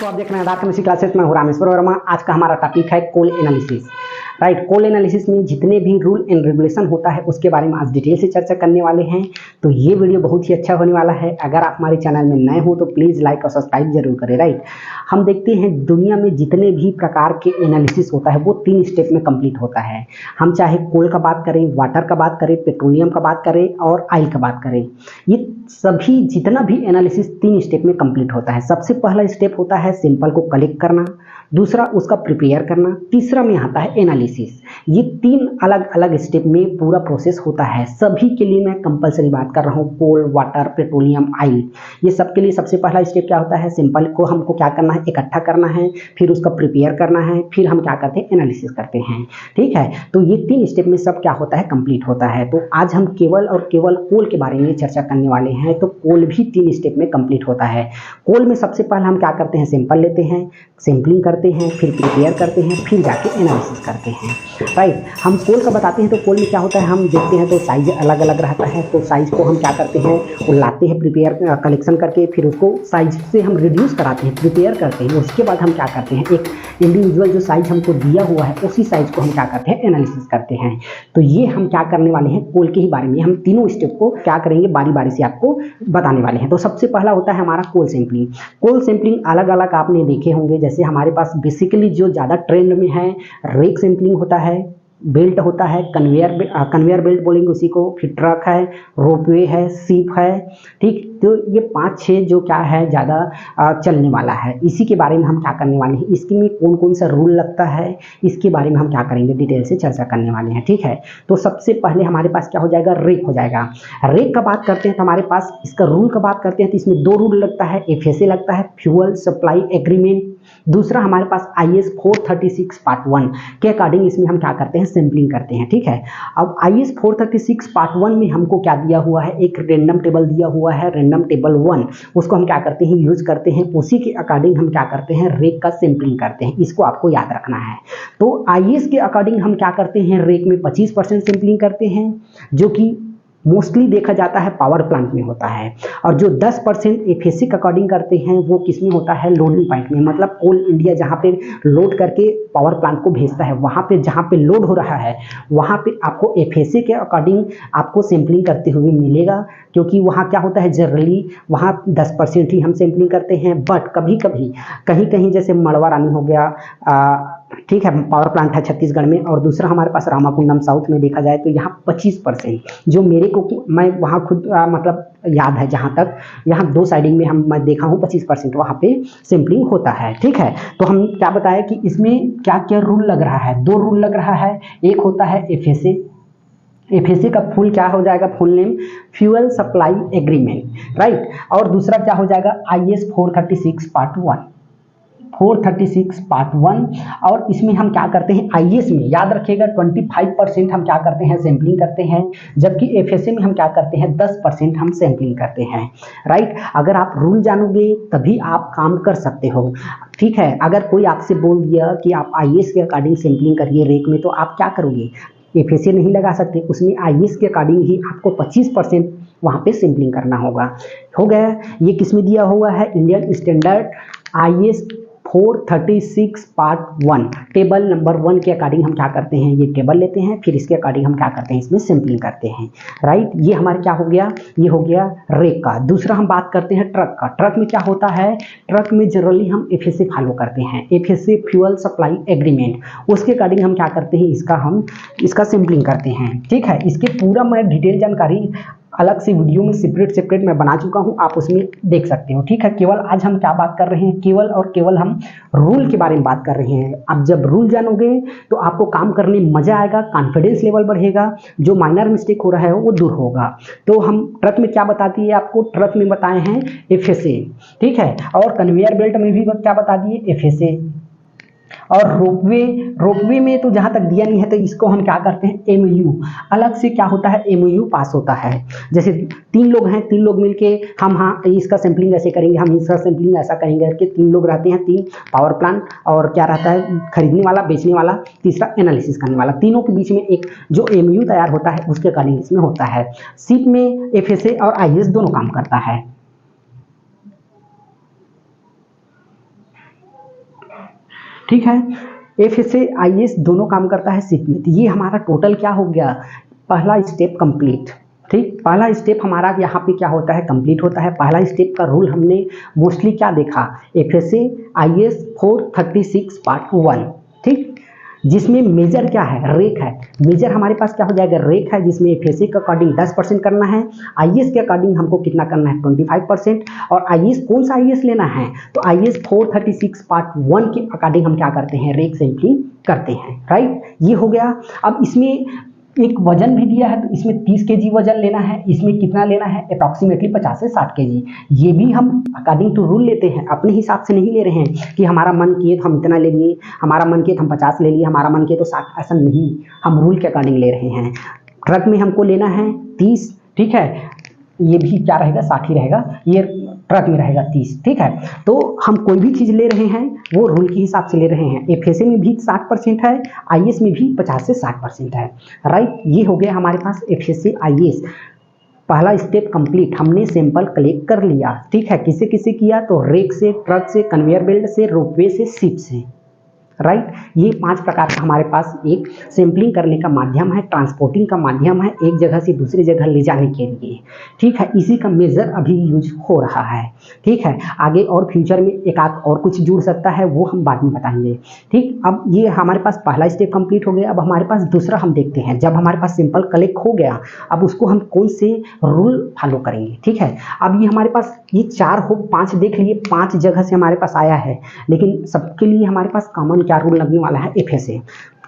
दोस्तों, आप देख रहे हैं रात में क्लासेस में हूं रामेश्वर वर्मा। आज का हमारा टॉपिक है कोल एनालिसिस। राइट, कोल एनालिसिस में जितने भी रूल एंड रेगुलेशन होता है उसके बारे में आज डिटेल से चर्चा करने वाले हैं। तो ये वीडियो बहुत ही अच्छा होने वाला है। अगर आप हमारे चैनल में नए हो तो प्लीज़ लाइक और सब्सक्राइब जरूर करें। राइट, हम देखते हैं दुनिया में जितने भी प्रकार के एनालिसिस होता है वो 3 स्टेप में कंप्लीट होता है। हम चाहे कोल का बात करें, वाटर का बात करें, पेट्रोलियम का बात करें और ऑयल का बात करें, ये सभी जितना भी एनालिसिस 3 स्टेप में कंप्लीट होता है। सबसे पहला स्टेप होता है सैंपल को कलेक्ट करना, दूसरा उसका प्रिपेयर करना, तीसरा में आता है एनालिसिस। ये 3 अलग अलग स्टेप में पूरा प्रोसेस होता है। सभी के लिए मैं कंपलसरी बात कर रहा हूँ, कोल, वाटर, पेट्रोलियम, ऑयल, ये सब के लिए सबसे पहला स्टेप क्या होता है, सैंपल को हमको क्या करना है, इकट्ठा करना है, फिर उसका प्रिपेयर करना है, फिर हम क्या करते हैं, एनालिसिस करते हैं। ठीक है, तो ये 3 स्टेप में सब क्या होता है, कंप्लीट होता है। तो आज हम केवल और केवल कोल के बारे में चर्चा करने वाले हैं। तो कोल भी 3 स्टेप में कंप्लीट होता है। कोल में सबसे पहले हम क्या करते हैं, सैंपल लेते हैं, सैंपलिंग करते हैं, फिर प्रिपेयर करते हैं, फिर जाके एनालिसिस करते हैं। राइट, हम कोल का बताते हैं तो कोल में क्या होता है, हम देखते हैं तो साइज अलग अलग रहता है। तो साइज को हम क्या करते हैं, वो लाते हैं प्रिपेयर कलेक्शन करके, फिर उसको साइज से हम रिड्यूस कराते हैं, प्रिपेयर करते हैं। उसके बाद हम क्या करते हैं, एक इंडिविजुअल जो साइज हमको दिया हुआ है उसी साइज को हम क्या करते हैं, एनालिसिस करते हैं। तो ये हम क्या करने वाले हैं, कोल के ही बारे में हम तीनों स्टेप को क्या करेंगे, बारी बारी से आपको बताने वाले हैं। तो सबसे पहला होता है हमारा कोल सैंपलिंग। कोल सैंपलिंग अलग अलग आपने देखे होंगे। जैसे हमारे पास बेसिकली जो ज़्यादा ट्रेंड में है, रेक सैंपलिंग होता है, बेल्ट होता है, कन्वेयर बेल्ट बोलेंगे उसी को, फिर ट्रक है, रोपवे है, सीप है। ठीक, तो ये 5-6 जो क्या है ज़्यादा चलने वाला है। इसी के बारे में हम क्या करने वाले हैं, इसके में कौन कौन सा रूल लगता है, इसके बारे में हम क्या करेंगे, डिटेल से चर्चा करने वाले हैं। ठीक है, तो सबसे पहले हमारे पास क्या हो जाएगा, रेक हो जाएगा। रेक का बात करते हैं तो हमारे पास इसका रूल का बात करते हैं तो इसमें 2 रूल लगता है। FSA लगता है, फ्यूल सप्लाई एग्रीमेंट। दूसरा हमारे पास IS 436 पार्ट 1 के अकॉर्डिंग इसमें हम क्या करते हैं, सैंपलिंग करते हैं। ठीक है, अब IS 436 पार्ट 1 में हमको क्या दिया हुआ है, एक रैंडम टेबल दिया हुआ है, रैंडम टेबल 1। उसको हम क्या करते हैं, यूज करते हैं। उसी के अकॉर्डिंग हम क्या करते हैं, रेक का सैंपलिंग करते हैं। इसको आपको याद रखना है। तो IS के अकॉर्डिंग हम क्या करते हैं, रेक में 25% सैंपलिंग करते हैं, जो कि मोस्टली देखा जाता है पावर प्लांट में होता है। और जो 10% FSA के अकॉर्डिंग करते हैं वो किस में होता है, लोडिंग पॉइंट में। मतलब कोल इंडिया जहाँ पे लोड करके पावर प्लांट को भेजता है, वहाँ पे जहाँ पे लोड हो रहा है वहाँ पे आपको FSA के अकॉर्डिंग आपको सैंपलिंग करते हुए मिलेगा। क्योंकि वहाँ क्या होता है, जनरली वहाँ 10% ही हम सैंपलिंग करते हैं। बट कभी कभी कहीं कहीं जैसे मड़वा रानी हो गया, ठीक है, पावर प्लांट है छत्तीसगढ़ में, और दूसरा हमारे पास रामाकुंडम साउथ में देखा जाए तो यहाँ 25%, जो मेरे को मैं वहाँ खुद मतलब याद है जहाँ तक, यहाँ 2 साइडिंग में मैं देखा हूँ 25% वहाँ पे सैंपलिंग होता है। ठीक है, तो हम क्या बताया कि इसमें क्या क्या रूल लग रहा है, 2 रूल लग रहा है। एक होता है FSA का फुल क्या हो जाएगा, full name fuel supply agreement. Right, और दूसरा क्या हो जाएगा, IS 436 पार्ट 1, 436 पार्ट 1। और इसमें हम क्या करते हैं, IS में याद रखिएगा 25% हम क्या करते हैं, सैंपलिंग करते हैं, जबकि FSA में हम क्या करते हैं, 10% हम सैंपलिंग करते हैं। राइट, अगर आप रूल जानोगे तभी आप काम कर सकते हो। ठीक है, अगर कोई आपसे बोल दिया कि आप IS के अकॉर्डिंग सैंपलिंग करिए रेक में, तो आप क्या करोगे, FSA नहीं लगा सकते, उसमें IS के अकॉर्डिंग ही आपको 25% वहाँ पे सैंपलिंग करना होगा। हो गया, ये किसमें दिया हुआ है, Indian standard IS 436 part 1 table number 1 के अकॉर्डिंग हम क्या करते हैं, ये टेबल लेते हैं, फिर इसके अकॉर्डिंग हम क्या करते हैं, इसमें सैंपलिंग करते हैं। राइट, ये हमारे क्या हो गया, ये हो गया रेक का। दूसरा हम बात करते हैं ट्रक का। ट्रक में क्या होता है, ट्रक में जनरली हम FSA फॉलो करते हैं, FSA फ्यूल सप्लाई एग्रीमेंट। उसके अकॉर्डिंग हम क्या करते हैं, इसका सैंपलिंग करते हैं। ठीक है, इसके पूरा मैं डिटेल जानकारी अलग से वीडियो में सेपरेट मैं बना चुका हूं, आप उसमें देख सकते हो। ठीक है, केवल आज हम क्या बात कर रहे हैं, केवल और केवल हम रूल के बारे में बात कर रहे हैं। अब जब रूल जानोगे तो आपको काम करने में मजा आएगा, कॉन्फिडेंस लेवल बढ़ेगा, जो माइनर मिस्टेक हो रहा है वो दूर होगा। तो हम ट्रक में क्या बताती है आपको, ट्रक में बताए हैं FSA। ठीक है, और कन्वेयर बेल्ट में भी क्या बता दिए, FSA। और रोपवे में तो जहाँ तक दिया नहीं है तो इसको हम क्या करते हैं, MOU। अलग से क्या होता है, MOU पास होता है। जैसे 3 लोग हैं, 3 लोग मिलके हम हाँ इसका सैंपलिंग ऐसे करेंगे, हम इसका सैंपलिंग ऐसा करेंगे कि 3 लोग रहते हैं, 3 पावर प्लांट, और क्या रहता है, खरीदने वाला, बेचने वाला, तीसरा एनालिसिस करने वाला। तीनों के बीच में एक जो MOU तैयार होता है उसके अकॉर्डिंग इसमें होता है। सिप में FSA और IS दोनों काम करता है। ठीक है। FSA IAS दोनों काम करता है शिफ्ट में। तो ये हमारा टोटल क्या हो गया, पहला स्टेप कंप्लीट। ठीक, पहला स्टेप हमारा यहाँ पे क्या होता है, कंप्लीट होता है। पहला स्टेप का रूल हमने मोस्टली क्या देखा, FSA IAS 436 पार्ट 1। ठीक, जिसमें मेजर क्या है, रेक है। मेजर हमारे पास क्या हो जाएगा, रेक है, जिसमें FSA के अकॉर्डिंग 10% करना है, IAS के अकॉर्डिंग हमको कितना करना है, 25%। और IAS कौन सा IAS लेना है, तो IAS 436 पार्ट 1 के अकॉर्डिंग हम क्या करते हैं, रेक सैंपलिंग करते हैं। राइट, ये हो गया। अब इसमें एक वजन भी दिया है, तो इसमें 30 kg वजन लेना है, इसमें कितना लेना है, अप्रॉक्सीमेटली 50 से 60 kg। ये भी हम अकॉर्डिंग टू रूल लेते हैं, अपने हिसाब से नहीं ले रहे हैं कि हमारा मन किए तो हम इतना ले लिए, हमारा मन किए तो हम 50 ले लिए, हमारा मन किए तो 60, ऐसा नहीं, हम रूल के अकॉर्डिंग ले रहे हैं। ट्रक में हमको लेना है 30, ठीक है, ये भी क्या रहेगा, 60 ही रहेगा, ये ट्रक में रहेगा 30। ठीक है, तो हम कोई भी चीज़ ले रहे हैं वो रूल के हिसाब से ले रहे हैं। FSA में भी 60% है, IAS में भी 50 से 60% है। राइट, ये हो गया हमारे पास FSA IAS। पहला स्टेप कंप्लीट, हमने सैंपल कलेक्ट कर लिया। ठीक है, किसे किसे किया, तो रेक से, ट्रक से, कन्वेयर बेल्ट से, रोपवे से, शिप से। राइट, ये 5 प्रकार का हमारे पास एक सैंपलिंग करने का माध्यम है, ट्रांसपोर्टिंग का माध्यम है, एक जगह से दूसरी जगह ले जाने के लिए। ठीक है, इसी का मेजर अभी यूज हो रहा है। ठीक है, आगे और फ्यूचर में एक आध और कुछ जुड़ सकता है, वो हम बाद में बताएंगे। ठीक, अब ये हमारे पास पहला स्टेप कंप्लीट हो गया। अब हमारे पास दूसरा हम देखते हैं, जब हमारे पास सैंपल कलेक्ट हो गया, अब उसको हम कौन से रूल फॉलो करेंगे। ठीक है, अब ये हमारे पास ये 5 देख लिए, 5 जगह से हमारे पास आया है, लेकिन सबके लिए हमारे पास कॉमन क्या रूल लगने वाला है, FSA।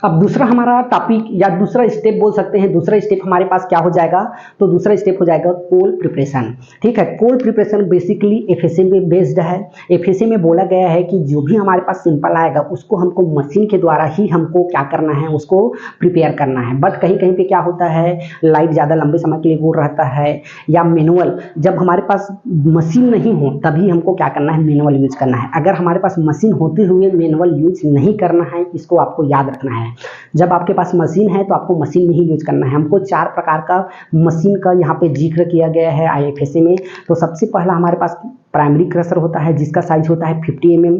अब दूसरा हमारा टॉपिक या दूसरा स्टेप बोल सकते हैं, दूसरा स्टेप हमारे पास क्या हो जाएगा, तो दूसरा स्टेप हो जाएगा कोल प्रिपरेशन। ठीक है, कोल प्रिपरेशन बेसिकली FSA में बेस्ड है। FSA में बोला गया है कि जो भी हमारे पास सैंपल आएगा उसको हमको मशीन के द्वारा ही हमको क्या करना है, उसको प्रिपेयर करना है। बट कहीं कहीं पे क्या होता है, लाइट ज़्यादा लंबे समय के लिए वो रहता है, या मैनुअल, जब हमारे पास मशीन नहीं हो तभी हमको क्या करना है, मैनुअल यूज करना है। अगर हमारे पास मशीन होते हुए मैनुअल यूज नहीं करना है, इसको आपको याद रखना है। जब आपके पास मशीन है तो आपको मशीन में ही यूज करना है। हमको 4 प्रकार का मशीन का यहाँ पे जिक्र किया गया है IFSA में। तो सबसे पहला हमारे पास प्राइमरी क्रशर होता है, जिसका साइज होता है 50 mm।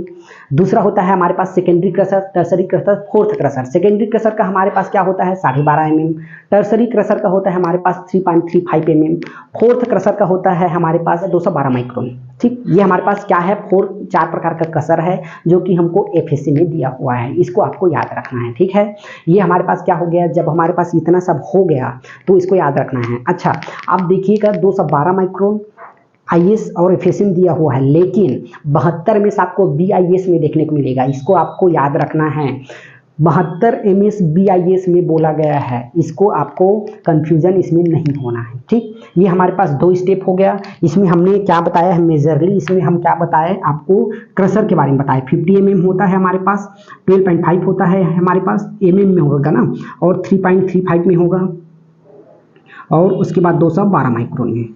दूसरा होता है हमारे पास secondary crusher, tertiary crusher, fourth crusher. Secondary crusher का हमारे पास क्या होता है, 12.5 mm। टर्सरी क्रशर का होता है हमारे पास 3.35 mm। फोर्थ क्रशर का होता है हमारे पास 212 माइक्रोन। ठीक, ये हमारे पास क्या है, 4 प्रकार का क्रशर है जो कि हमको FSA में दिया हुआ है, इसको आपको याद रखना है। ठीक है, ये हमारे पास क्या हो गया, जब हमारे पास इतना सब हो गया तो इसको याद रखना है। अच्छा, आप देखिएगा 212 माइक्रोन IAS और FSA में दिया हुआ है, लेकिन 72 MS आपको BIS में देखने को मिलेगा, इसको आपको याद रखना है। 72 MS BIS में बोला गया है, इसको आपको कंफ्यूजन इसमें नहीं होना है। ठीक, ये हमारे पास 2 स्टेप हो गया। इसमें हमने क्या बताया है, मेजरली इसमें हम क्या बताए आपको, क्रशर के बारे में बताए। 50 mm होता है हमारे पास, 12.5 होता है हमारे पास, mm में होगा ना, और 3.35 में होगा, और उसके बाद 212 माइक्रोन में।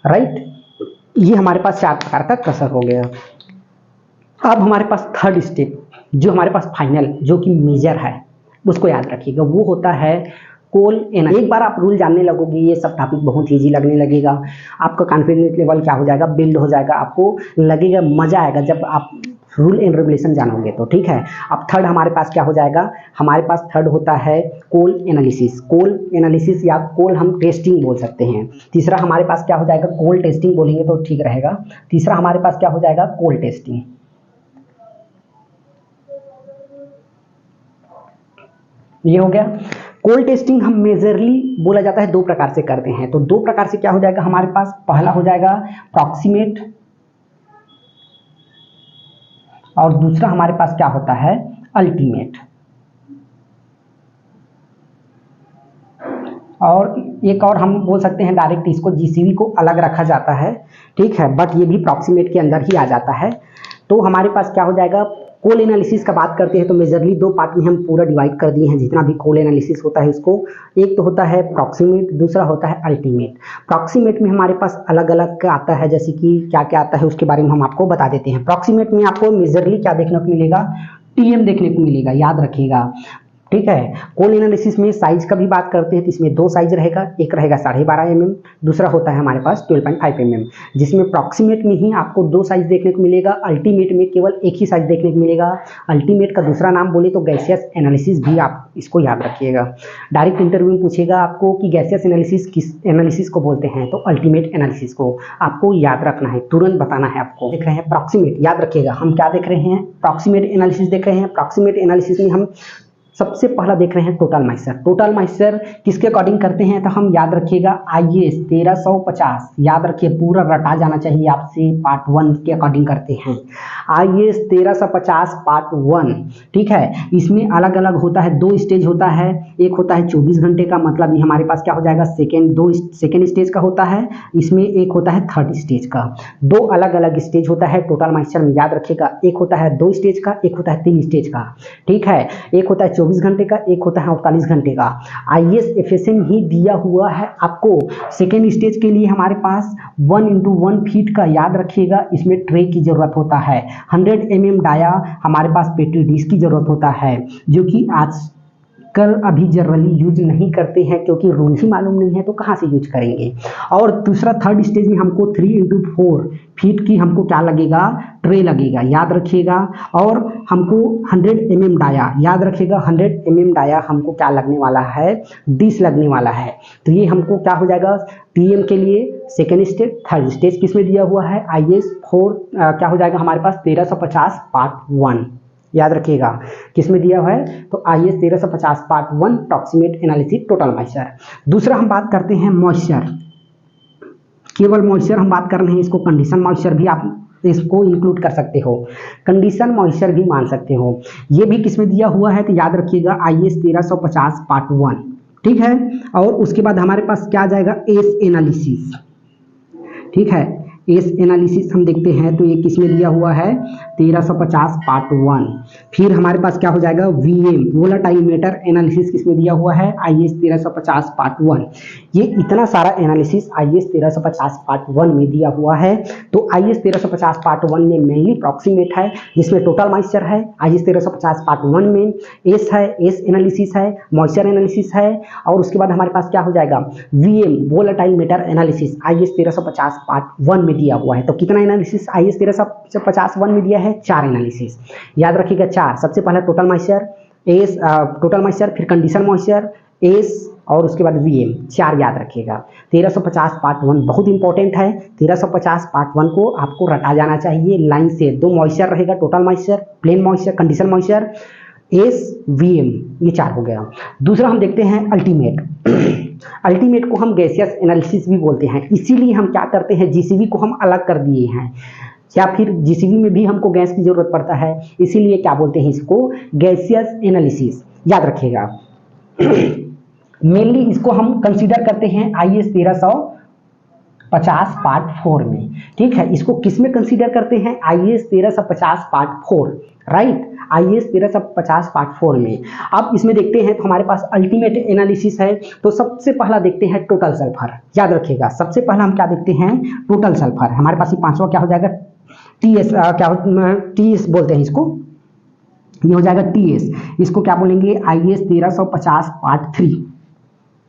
राइट, ये हमारे पास 4 प्रकार का क्रशर हो गया। अब हमारे पास थर्ड स्टेप, जो हमारे पास फाइनल, जो कि मेजर है, उसको याद रखिएगा, वो होता है कोल एनालिसिस। एक बार आप रूल जानने लगोगे, ये सब टॉपिक बहुत ईजी लगने लगेगा, आपका कॉन्फिडेंस लेवल क्या हो जाएगा, बिल्ड हो जाएगा, आपको लगेगा मजा आएगा जब आप रूल एंड रेगुलेशन जानोगे तो। ठीक है, अब थर्ड हमारे पास क्या हो जाएगा, हमारे पास थर्ड होता है कोल एनालिसिस। कोल एनालिसिस या कोल हम टेस्टिंग बोल सकते हैं। तीसरा हमारे पास क्या हो जाएगा, कोल टेस्टिंग बोलेंगे तो ठीक रहेगा। तीसरा हमारे पास क्या हो जाएगा, कोल टेस्टिंग। ये हो गया। कोल टेस्टिंग हम मेजरली बोला जाता है 2 प्रकार से करते हैं। तो 2 प्रकार से क्या हो जाएगा हमारे पास, पहला हो जाएगा प्रॉक्सिमेट, और दूसरा हमारे पास क्या होता है, अल्टीमेट। और एक और हम बोल सकते हैं डायरेक्ट, इसको GCV को अलग रखा जाता है। ठीक है, बट ये भी प्रॉक्सिमेट के अंदर ही आ जाता है। तो हमारे पास क्या हो जाएगा, कोल एनालिसिस का बात करते हैं तो मेजरली 2 पार्ट में हम पूरा डिवाइड कर दिए हैं, जितना भी कोल एनालिसिस होता है इसको। एक तो होता है प्रॉक्सिमेट, दूसरा होता है अल्टीमेट। प्रॉक्सिमेट में हमारे पास अलग अलग आता है, जैसे कि क्या क्या आता है उसके बारे में हम आपको बता देते हैं। प्रॉक्सिमेट में आपको मेजरली क्या देखने को मिलेगा, TM देखने को मिलेगा, याद रखिएगा। ठीक है। कोल एनालिसिस में साइज का भी बात करते हैं तो इसमें दो साइज रहेगा, एक रहेगा 12.5 mm, दूसरा होता है हमारे पास 12.5 mm, जिसमें प्रॉक्सिमेट में ही आपको दो साइज देखने को मिलेगा, अल्टीमेट में केवल एक ही साइज देखने को मिलेगा। अल्टीमेट का दूसरा नाम बोले तो गैसियस एनालिसिस भी आप इसको याद रखिएगा। डायरेक्ट इंटरव्यू में पूछेगा आपको कि गैसियस एनालिसिस किस एनालिसिस को बोलते हैं, तो अल्टीमेट एनालिसिस को आपको याद रखना है, तुरंत बताना है आपको। देख रहे हैं प्रॉक्सिमेट, याद रखिएगा हम क्या देख रहे हैं, प्रॉक्सिमेट एनालिसिस देख रहे हैं। प्रॉक्सिमेट एनालिसिस में हम सबसे पहला देख रहे हैं टोटल मॉइस्चर। टोटल मॉइस्चर किसके अकॉर्डिंग करते हैं तो हम याद रखिएगा IS 1350, याद रखिए पूरा रटा जाना चाहिए आपसे, पार्ट 1 के अकॉर्डिंग करते हैं। IS 1350 पार्ट 1, ठीक है। इसमें अलग अलग होता है, दो स्टेज होता है, एक होता है 24 घंटे का, मतलब ये हमारे पास क्या हो जाएगा सेकेंड स्टेज का होता है, इसमें एक होता है 3rd स्टेज का। दो अलग अलग स्टेज होता है टोटल मॉइस्चर में, याद रखिएगा। एक होता है 2 स्टेज का, एक होता है 3 स्टेज का, ठीक है। एक होता है 24 घंटे का, एक होता है 48 घंटे का। IS FSM ही दिया हुआ है आपको। सेकेंड स्टेज के लिए हमारे पास 1 × 1 फीट का, याद रखिएगा, इसमें ट्रे की जरूरत होता है। 100 mm डाया हमारे पास पेट्री डिश की जरूरत होता है, जो कि आज कल अभी जनरली यूज नहीं करते हैं, क्योंकि रूल ही मालूम नहीं है तो कहाँ से यूज करेंगे। और दूसरा 3rd स्टेज में हमको 3 × 4 फीट की हमको क्या लगेगा, ट्रे लगेगा, याद रखिएगा। और हमको 100 mm डाया, याद रखिएगा 100 mm डाया हमको क्या लगने वाला है, डिश लगने वाला है। तो ये हमको क्या हो जाएगा, TM के लिए सेकेंड स्टेज, 3rd स्टेज किसमें दिया हुआ है, IS 4 क्या हो जाएगा हमारे पास 1350 पार्ट 1, याद रखिएगा किसमें दिया हुआ है, तो IS 1350 part 1 proximate analysis total moisture. दूसरा हम बात करते हैं मॉइस्चर, केवल मॉइस्चर हम बात कर रहे हैं, इसको कंडीशन मॉइस्चर भी आप इसको इंक्लूड कर सकते हो, कंडीशन मॉइस्चर भी मान सकते हो। ये भी किसमें दिया हुआ है तो याद रखिएगा IS 1350 पार्ट 1, ठीक है। और उसके बाद हमारे पास क्या आ जाएगा, एस एनालिसिस, ठीक है। एस एनालिसिस हम देखते हैं तो ये किसमें दिया हुआ है, 1350 पार्ट 1। फिर हमारे पास क्या हो जाएगा, VM वोलेटाइल मैटर एनालिसिस किसमें दिया हुआ है, IS 1350 पार्ट 1। ये इतना सारा एनालिसिस IS 1350 पार्ट 1 में दिया हुआ है। तो IS 1350 पार्ट 1 में मेनली प्रॉक्सिमेट है, जिसमें टोटल मॉइस्चर है। IS 1350 पार्ट 1 में एस है, एस एनालिसिस है, मॉइस्चर एनालिसिस है। और उसके बाद हमारे पास क्या हो जाएगा, VM volatile matter analysis IS 1350 part 1 दिया हुआ है। तो कितना एनालिसिस IS 1350 1 में दिया है, 4 एनालिसिस, याद रखिएगा 4। सबसे पहला total moisture, S total moisture, फिर कंडीशन मॉइस्चर, एस और उसके बाद VM, 4 याद रखिएगा। 1350 पार्ट 1 बहुत इंपॉर्टेंट है। 1350 पार्ट 1 को आपको रटा जाना चाहिए लाइन से। 2 मॉइस्चर रहेगा, total moisture, plain moisture, condition moisture, S VM, ये 4 हो गया। दूसरा हम देखते हैं अल्टीमेट। अल्टीमेट को हम गैसियस एनालिसिस भी बोलते हैं, इसीलिए हम क्या करते हैं, GCV को हम अलग कर दिए हैं, या फिर GCV में भी हमको गैस की जरूरत पड़ता है, इसीलिए क्या बोलते हैं इसको, गैसियस एनालिसिस, याद रखिएगा। मेनली इसको हम कंसीडर करते हैं IS 1350 पार्ट 4 में, ठीक है। इसको किस में कंसीडर करते हैं, IS 1350 part 4, right, IS 1350 part 4 में। अब इसमें देखते हैं तो हमारे पास अल्टीमेट एनालिसिस है। तो सबसे पहला देखते हैं टोटल सल्फर, याद रखिएगा। सबसे पहला हम क्या देखते हैं, टोटल सल्फर। हमारे पास ये 5वां क्या हो जाएगा, TS, TS बोलते हैं इसको, ये हो जाएगा TS। इसको क्या बोलेंगे, IS 1350 पार्ट 3,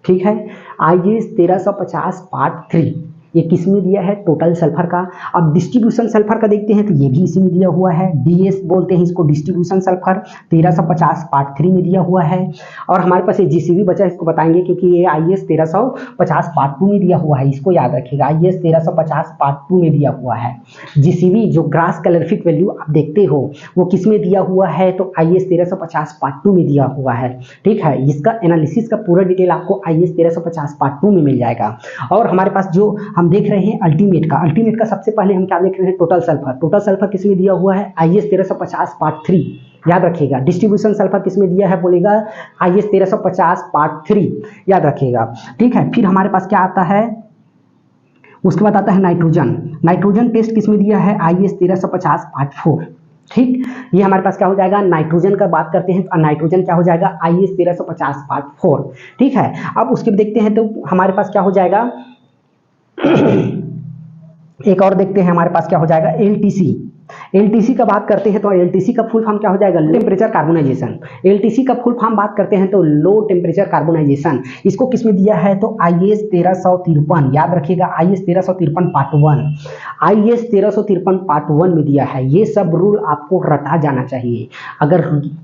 ठीक है। IS 1350 पार्ट 3 ये किस में दिया है, टोटल सल्फर का। अब डिस्ट्रीब्यूशन सल्फर का देखते हैं तो ये भी इसी में दिया हुआ है, DS बोलते हैं इसको, डिस्ट्रीब्यूशन सल्फर 1350 पार्ट 3 में दिया हुआ है। और हमारे पास ये GCV बचा, इसको बताएंगे क्योंकि ये IS 1350 पार्ट 2 में दिया हुआ है, इसको याद रखिएगा। IS 1350 पार्ट 2 में दिया हुआ है। GCV जो ग्रास कैलोरीफिक वैल्यू आप देखते हो वो किस में दिया हुआ है, तो IS 1350 पार्ट 2 में दिया हुआ है, ठीक है। इसका एनालिसिस का पूरा डिटेल आपको IS 1350 पार्ट 2 में मिल जाएगा। और हमारे पास जो हम देख रहे हैं अल्टीमेट का सबसे पहले हम क्या देख रहे हैं, टोटल सल्फर। टोटल सल्फर किस में दिया हुआ है, IS 1350 पार्ट 3, याद रखिएगा। डिस्ट्रीब्यूशन सल्फर किस में दिया है बोलेगा, IS 1350 पार्ट 3, याद रखिएगा, ठीक है। फिर हमारे पास क्या आता है, उसके बाद आता है नाइट्रोजन। नाइट्रोजन टेस्ट किस में दिया है, IS 1350 पार्ट 4, ठीक। ये हमारे पास क्या हो जाएगा, नाइट्रोजन का बात करते हैं तो नाइट्रोजन क्या हो जाएगा, IS 1350 पार्ट 4, ठीक है। अब उसके देखते हैं तो हमारे पास क्या हो जाएगा, एक और देखते हैं हमारे पास क्या हो जाएगा, LTC। एलटीसी का बात करते हैं तो एलटीसी का फुल फॉर्म क्या हो जाएगा, लो टेम्परेचर कार्बोनाइजेशन। एलटीसी का फुल फॉर्म बात करते हैं तो लो टेम्परेचर कार्बोनाइजेशन। इसको किसमें दिया है तो IS 1353, याद रखिएगा IS 1353 पार्ट 1, IS 1353 पार्ट 1 में दिया है। ये सब रूल आपको रटा जाना चाहिए। अगर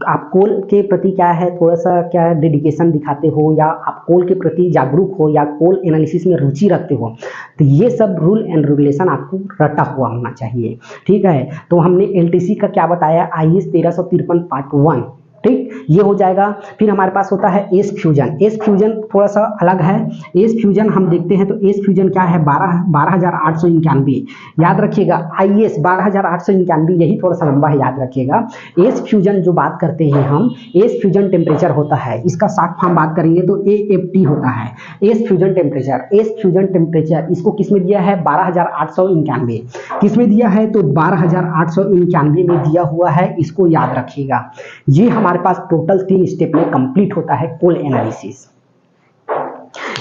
आप कोल के प्रति क्या है थोड़ा सा क्या डेडिकेशन दिखाते हो, या आप कोल के प्रति जागरूक हो, या कोल एनालिसिस में रुचि रखते हो, तो ये सब रूल एंड रेगुलेशन आपको रटा हुआ होना चाहिए। ठीक है, तो हमने एलटीसी का क्या बताया, IS 1353 पार्ट 1, ठीक, ये हो जाएगा। फिर हमारे पास होता है एस फ्यूजन। एस फ्यूजन थोड़ा सा अलग है। एस फ्यूजन हम देखते हैं तो एस फ्यूजन क्या है, 12,891, याद रखिएगा IS 12,891, यही थोड़ा सा लंबा है, याद रखिएगा। एस फ्यूजन जो बात करते हैं हम, एस फ्यूजन टेम्परेचर होता है, इसका शॉर्ट फॉर्म बात करेंगे तो AFT होता है, S fusion temperature. S fusion temperature इसको किसमें दिया है, 12,891, किसमें दिया है तो 12,891 में दिया हुआ है, इसको याद रखिएगा। ये हमारे पास टोटल 3 स्टेप में कंप्लीट होता है कोल एनालिसिस।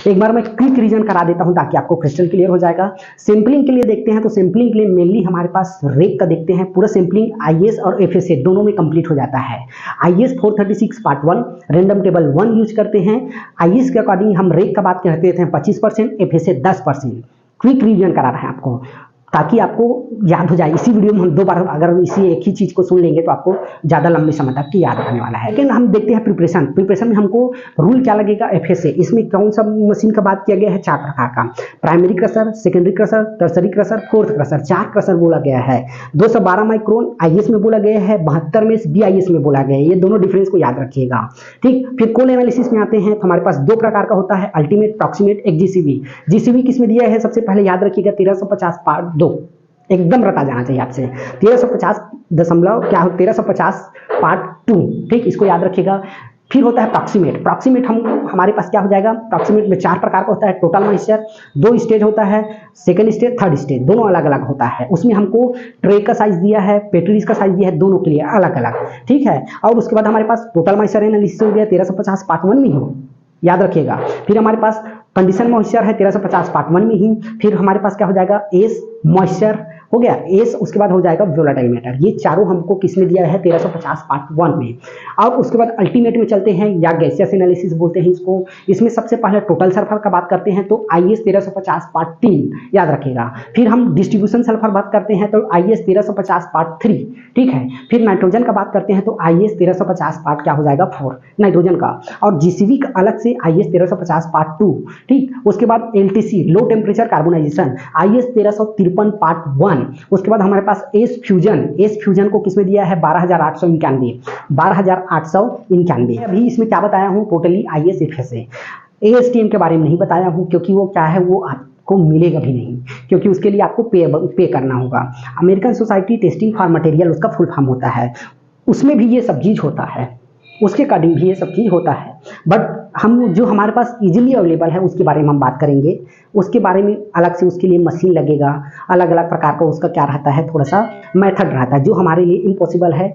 एक बार मैं क्विक रीजन करा देता हूं ताकि आपको क्रिस्टल क्लियर हो जाएगा। सैंपलिंग के लिए देखते हैं तो सैंपलिंग के लिए मेनली हमारे पास रेक का देखते हैं। पूरा सैंपलिंग IS और FSA दोनों में कंप्लीट हो जाता है। IS 436 part 1 random table 1 use करते हैं। IS के अकॉर्डिंग हम रेक का बात करते थे 25%, FSA 10%। क्विक रिवीजन करा रहे हैं आपको ताकि आपको याद हो जाए। इसी वीडियो में हम 2 बार अगर इसी एक ही चीज को सुन लेंगे तो आपको ज्यादा लंबे समय तक की याद रहने वाला है। लेकिन हम देखते हैं प्रिपरेशन। प्रिपरेशन में हमको रूल क्या लगेगा, FSA। इसमें कौन सा मशीन का बात किया गया है, 4 प्रकार का, primary crusher, secondary crusher, tertiary crusher, fourth crusher, 4 crusher बोला गया है। 212 माइक्रोन IS में बोला गया है, 72 में BIS में बोला गया है। ये दोनों डिफरेंस को याद रखिएगा। ठीक, फिर कोल एनालिसिस में आते हैं तो हमारे पास 2 प्रकार का होता है, अल्टीमेट, प्रॉक्सिमेट, एक GCV। GCV किसमें दिया है, सबसे पहले याद रखिएगा 1350 पार्ट 2, एकदम रटा जाना चाहिए आपसे, 1350 पार्ट 2, ठीक, इसको याद रखिएगा। फिर होता है प्रॉक्सिमेट। प्रॉक्सिमेट हमारे पास क्या हो जाएगा, प्रॉक्सिमेट में 4 प्रकार का होता है, टोटल मॉइस्चर, 2 स्टेज होता है, सेकंड स्टेज, थर्ड स्टेज, दोनों अलग अलग होता है। उसमें हमको ट्रे का साइज दिया है, पेट्रीज का साइज दिया है, दोनों के लिए अलग अलग, ठीक है। और उसके बाद हमारे पास टोटल मॉइस्चर एनालिसिस हो गया 1350 पार्ट 1 में ही, याद रखिएगा। फिर हमारे पास कंडीशन मॉइस्चर है 1350 पार्ट 1 में ही। फिर हमारे पास क्या हो जाएगा, एस मॉइस्चर हो गया, एस, उसके बाद हो जाएगा वोलेटाइल मैटर। ये चारों हमको किसने दिया है, 1350 पार्ट 1 में। अब उसके बाद अल्टीमेट में चलते हैं, या गैसियस एनालिसिस बोलते हैं इसको। इसमें सबसे पहले टोटल सल्फर का बात करते हैं तो IS 1350 पार्ट 3, याद रखिएगा। फिर हम डिस्ट्रीब्यूशन सल्फर बात करते हैं तो IS 1350 पार्ट 3, ठीक है। फिर नाइट्रोजन का बात करते हैं तो IS 1350 पार्ट क्या हो जाएगा, 4 नाइट्रोजन का। और GCV का अलग से IS 1350 पार्ट 2, ठीक। उसके बाद LTC, low temperature carbonisation, IS 1353 part 1। उसके बाद हमारे पास एस फ्यूजन। एस फ्यूजन को किसमें दिया है, 12,891, 12,891। अभी इसमें क्या बताया हूँ, टोटली IS FSA। ASTM के बारे में नहीं बताया हूँ क्योंकि वो क्या है, वो आपको मिलेगा भी नहीं, क्योंकि उसके लिए आपको पे करना होगा। American society testing for material उसका फुल फॉर्म होता है, उसमें भी ये सब चीज होता है, उसके अकॉर्डिंग भी ये सब चीज होता है। बट हम जो हमारे पास इजीली अवेलेबल है उसके बारे में हम बात करेंगे। उसके बारे में अलग से उसके लिए मशीन लगेगा, अलग अलग प्रकार का उसका क्या रहता है, थोड़ा सा मेथड रहता है, जो हमारे लिए इम्पॉसिबल है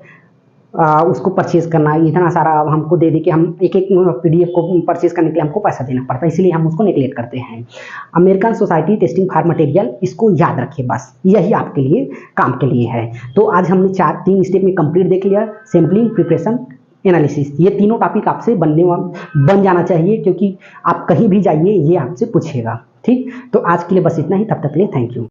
उसको परचेज करना। इतना सारा हमको दे कि हम एक PDF को परचेज करने के लिए हमको पैसा देना पड़ता है, इसलिए हम उसको नेगलेक्ट करते हैं। American society testing for material, इसको याद रखिए, बस यही आपके लिए काम के लिए है। तो आज हमने 3 स्टेप में कंप्लीट देख लिया, सैम्पलिंग, प्रिपरेशन, एनालिसिस। ये तीनों टॉपिक आपसे बन जाना चाहिए, क्योंकि आप कहीं भी जाइए ये आपसे पूछेगा, ठीक। तो आज के लिए बस इतना ही, तब तक के लिए थैंक यू।